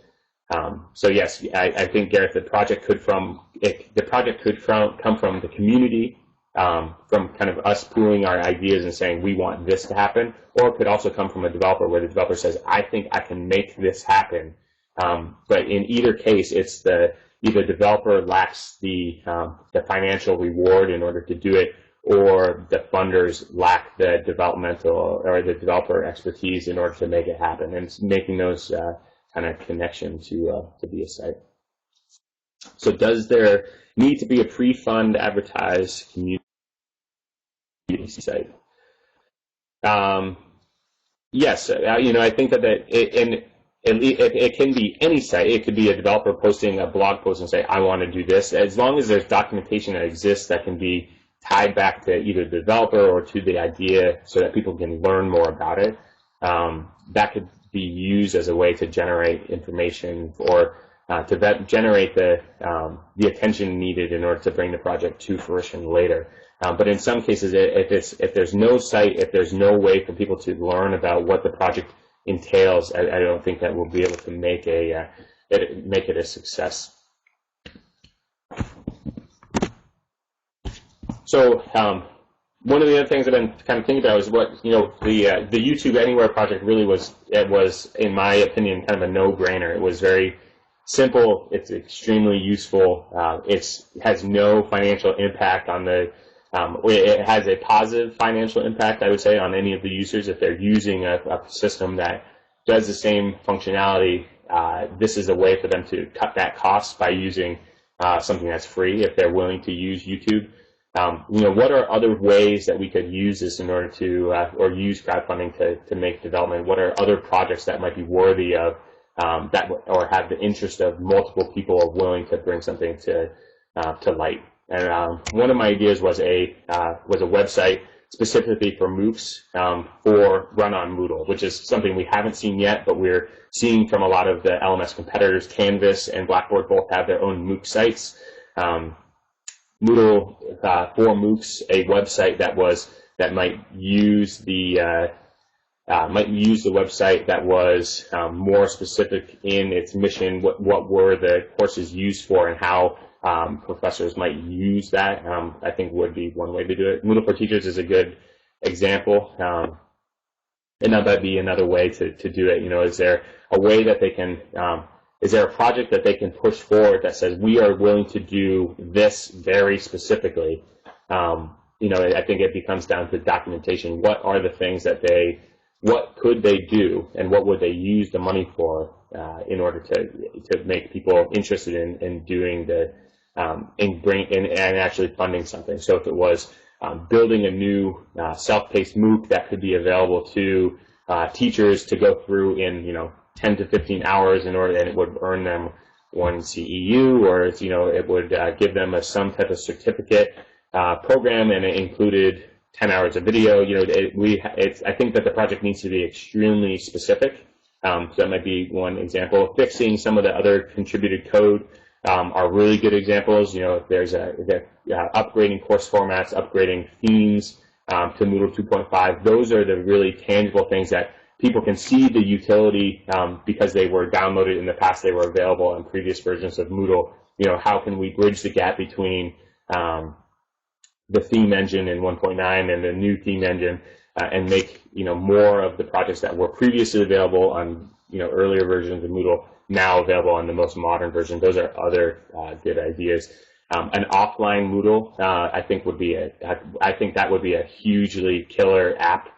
So yes, I think, Gareth, the project could come from the community, from kind of us pooling our ideas and saying we want this to happen, or it could also come from a developer where the developer says, I think I can make this happen. But in either case, it's either developer lacks the financial reward in order to do it, or the funders lack the developmental or the developer expertise in order to make it happen, and it's making those kind of connection to be a site. So does there need to be a pre-fund advertised community site? Yes, I think that it can be any site. It could be a developer posting a blog post and say, I want to do this. As long as there's documentation that exists that can be tied back to either the developer or to the idea so that people can learn more about it, that could be used as a way to generate information or to generate the attention needed in order to bring the project to fruition later. But in some cases, if there's no site, if there's no way for people to learn about what the project entails, I don't think that we'll be able to make it a success. So one of the other things I've been kind of thinking about is what the YouTube Anywhere project really was. It was, in my opinion, kind of a no-brainer. It was very simple. It's extremely useful. It has no financial impact on the. It has a positive financial impact, I would say, on any of the users. If they're using a system that does the same functionality, this is a way for them to cut that cost by using something that's free if they're willing to use YouTube. What are other ways that we could use this in order to, or use crowdfunding to make development? What are other projects that might be worthy of or have the interest of multiple people willing to bring something to light? And one of my ideas was a website specifically for MOOCs run on Moodle, which is something we haven't seen yet, but we're seeing from a lot of the LMS competitors. Canvas and Blackboard both have their own MOOC sites. Moodle for MOOCs, a website that might use the website that was more specific in its mission. What were the courses used for, and how professors might use that, I think would be one way to do it. Moodle for Teachers is a good example, and that might be another way to do it. Is there a way that they can, is there a project that they can push forward that says, we are willing to do this very specifically? I think it becomes down to documentation. What are the things that what could they do, and what would they use the money for in order to make people interested in doing and actually funding something? So if it was building a new self-paced MOOC that could be available to teachers to go through in 10 to 15 hours and it would earn them 1 CEU, or it would give them some type of certificate program, and it included 10 hours of video. I think that the project needs to be extremely specific. So that might be one example. Fixing some of the other contributed code are really good examples. There's upgrading course formats, upgrading themes to Moodle 2.5. Those are the really tangible things that people can see the utility because they were downloaded in the past. They were available on previous versions of Moodle. How can we bridge the gap between the theme engine in 1.9 and the new theme engine, and make more of the projects that were previously available on earlier versions of Moodle now available on the most modern version. Those are other good ideas. An offline Moodle, I think that would be a hugely killer app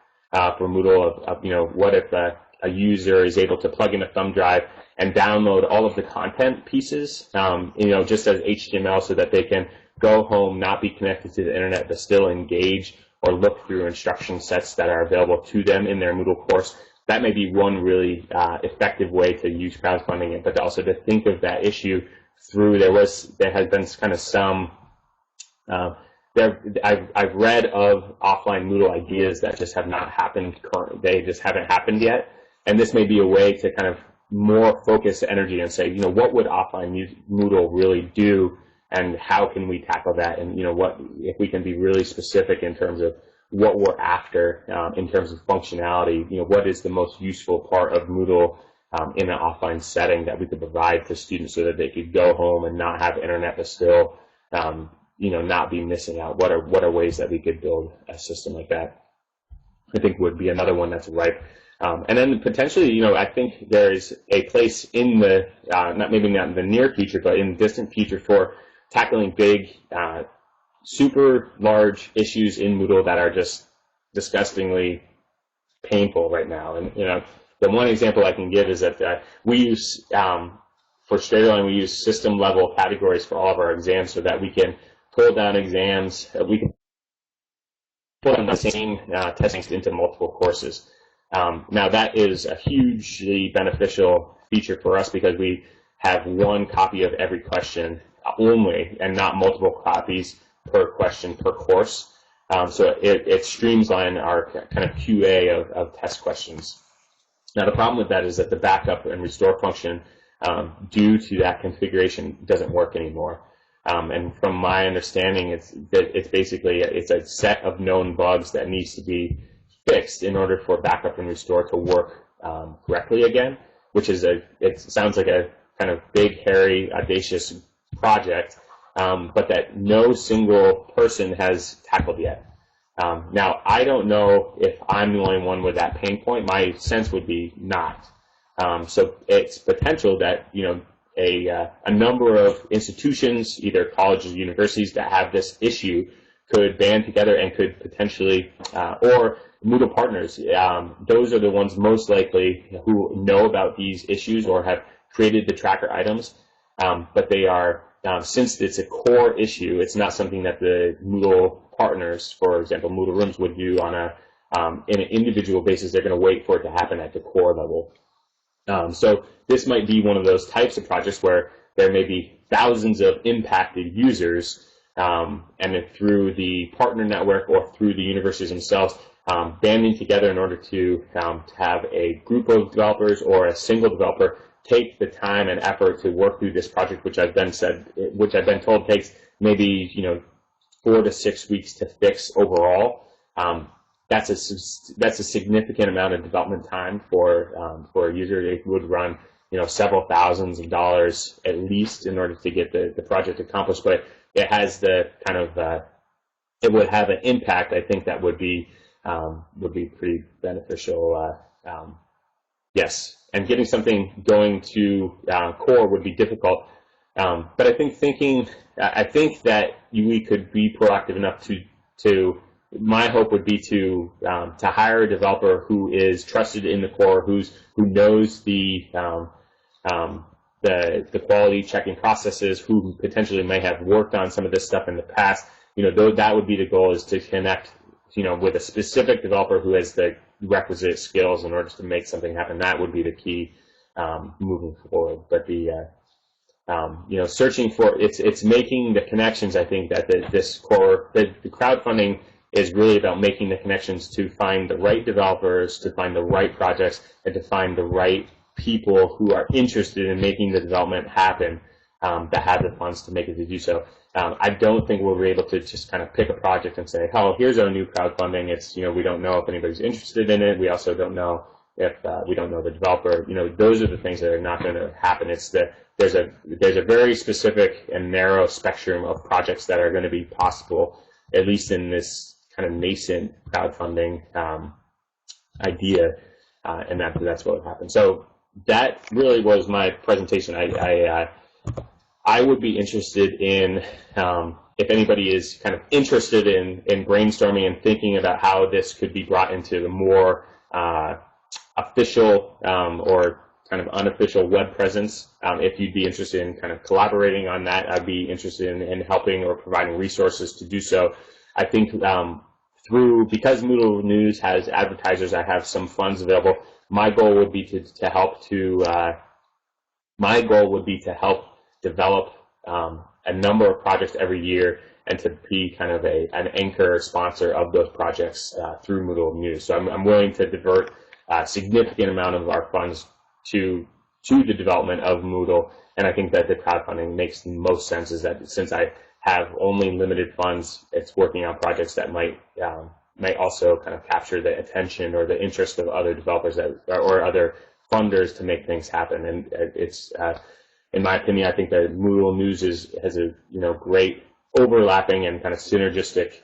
for Moodle. What if a user is able to plug in a thumb drive and download all of the content pieces, just as HTML, so that they can go home, not be connected to the internet, but still engage or look through instruction sets that are available to them in their Moodle course. That may be one really effective way to use crowdfunding, but also to think of that issue through. There has been kind of some. I've read of offline Moodle ideas that just have not happened. They just haven't happened yet, and this may be a way to kind of more focus energy and say, what would offline Moodle really do, and how can we tackle that? And what if we can be really specific in terms of what we're after in terms of functionality? What is the most useful part of Moodle in an offline setting that we could provide to students so that they could go home and not have internet, but still not be missing out? What are ways that we could build a system like that? I think would be another one that's ripe. And then potentially, I think there's a place in the maybe not in the near future, but in the distant future, for tackling big, super large issues in Moodle that are just disgustingly painful right now. And the one example I can give is that we use for Straight-Line, we use system level categories for all of our exams, so that we can pull down exams. We can pull down the same testing into multiple courses. Now that is a hugely beneficial feature for us because we have one copy of every question only and not multiple copies per question per course. So it streamlines our kind of QA of test questions. Now the problem with that is that the backup and restore function, due to that configuration, doesn't work anymore. And from my understanding, it's basically a set of known bugs that needs to be fixed in order for backup and restore to work correctly again, which is it sounds like a kind of big, hairy, audacious project, but that no single person has tackled yet. Now, I don't know if I'm the only one with that pain point. My sense would be not. So it's potential that, you know, a number of institutions, either colleges or universities that have this issue could band together and could potentially, or Moodle partners, those are the ones most likely who know about these issues or have created the tracker items, but they are, since it's a core issue, it's not something that the Moodle partners, for example, Moodle Rooms would do on in an individual basis. They're going to wait for it to happen at the core level. So this might be one of those types of projects where there may be thousands of impacted users, and then through the partner network or through the universities themselves, banding together in order to have a group of developers or a single developer take the time and effort to work through this project, which I've been told takes maybe, you know, 4 to 6 weeks to fix overall. That's a significant amount of development time for a user. It would run, you know, several thousands of dollars at least in order to get the project accomplished. But it has the kind of it would have an impact, I think, that would be pretty beneficial. Yes, and getting something going to core would be difficult. But I think that we could be proactive enough to. My hope would be to hire a developer who is trusted in the core, who knows the quality checking processes, who potentially may have worked on some of this stuff in the past. You know, that would be the goal, is to connect, you know, with a specific developer who has the requisite skills in order to make something happen. That would be the key moving forward. But the you know, searching for it's making the connections. I think that the crowdfunding is really about making the connections to find the right developers, to find the right projects, and to find the right people who are interested in making the development happen, that have the funds to make it to do so. I don't think we'll be able to just kind of pick a project and say, oh, here's our new crowdfunding. It's, you know, we don't know if anybody's interested in it. We also don't know if we don't know the developer. You know, those are the things that are not going to happen. It's there's a very specific and narrow spectrum of projects that are going to be possible, at least in this kind of nascent crowdfunding idea, and that's what would happen. So that really was my presentation. I would be interested in, if anybody is kind of interested in brainstorming and thinking about how this could be brought into the more official or kind of unofficial web presence. If you'd be interested in kind of collaborating on that, I'd be interested in helping or providing resources to do so. I think because Moodle News has advertisers, I have some funds available. My goal would be to help develop a number of projects every year, and to be kind of an anchor sponsor of those projects through Moodle News. So I'm willing to divert a significant amount of our funds to the development of Moodle, and I think that the crowdfunding makes the most sense. Is that since I have only limited funds, it's working on projects that might also kind of capture the attention or the interest of other developers or other funders to make things happen. And it's, in my opinion, I think that Moodle News has a, you know, great overlapping and kind of synergistic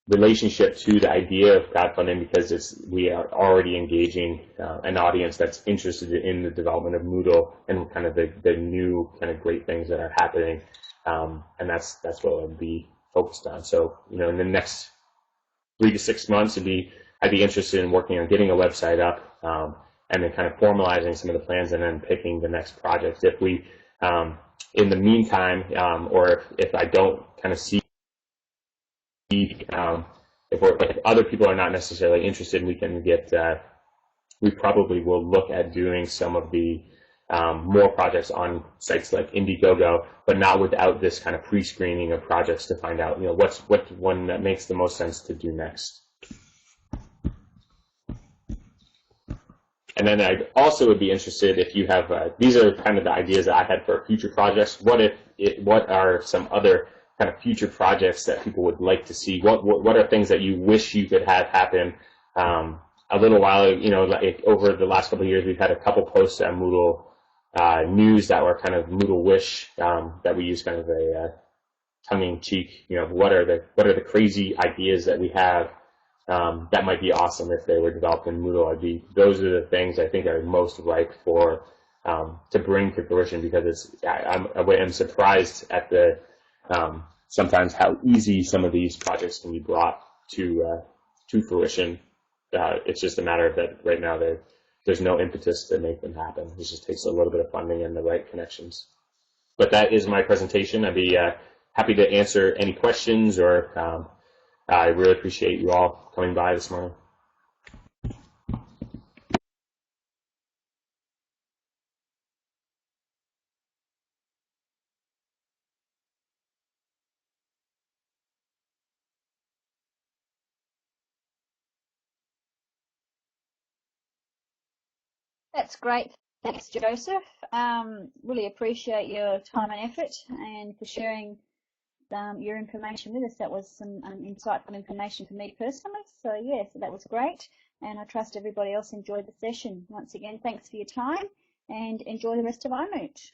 relationship to the idea of crowdfunding, because we are already engaging an audience that's interested in the development of Moodle and kind of the new kind of great things that are happening, and that's what I'd be focused on. So, you know, in the next 3 to 6 months, I'd be interested in working on getting a website up, and then kind of formalizing some of the plans, and then picking the next project. If we, in the meantime, or if I don't kind of see if other people are not necessarily interested, we can get, we probably will look at doing some of the more projects on sites like Indiegogo, but not without this kind of pre-screening of projects to find out, what's one that makes the most sense to do next. And then I also would be interested if you have, these are kind of the ideas that I had for future projects. What are some other kind of future projects that people would like to see? What are things that you wish you could have happen? A little while, like over the last couple of years, we've had a couple posts on Moodle news that were kind of Moodle wish, that we use kind of a tongue-in-cheek. What are the crazy ideas that we have that might be awesome if they were developed in Moodle? Those are the things I think are most ripe for to bring to fruition, because I'm surprised at the sometimes how easy some of these projects can be brought to fruition. It's just a matter of that right now there's no impetus to make them happen. It just takes a little bit of funding and the right connections. But that is my presentation. I'd be happy to answer any questions, or I really appreciate you all coming by this morning. That's great. Thanks, Joseph. Really appreciate your time and effort and for sharing your information with us. That was some insightful information for me personally. So, yes, that was great. And I trust everybody else enjoyed the session. Once again, thanks for your time and enjoy the rest of iMoot.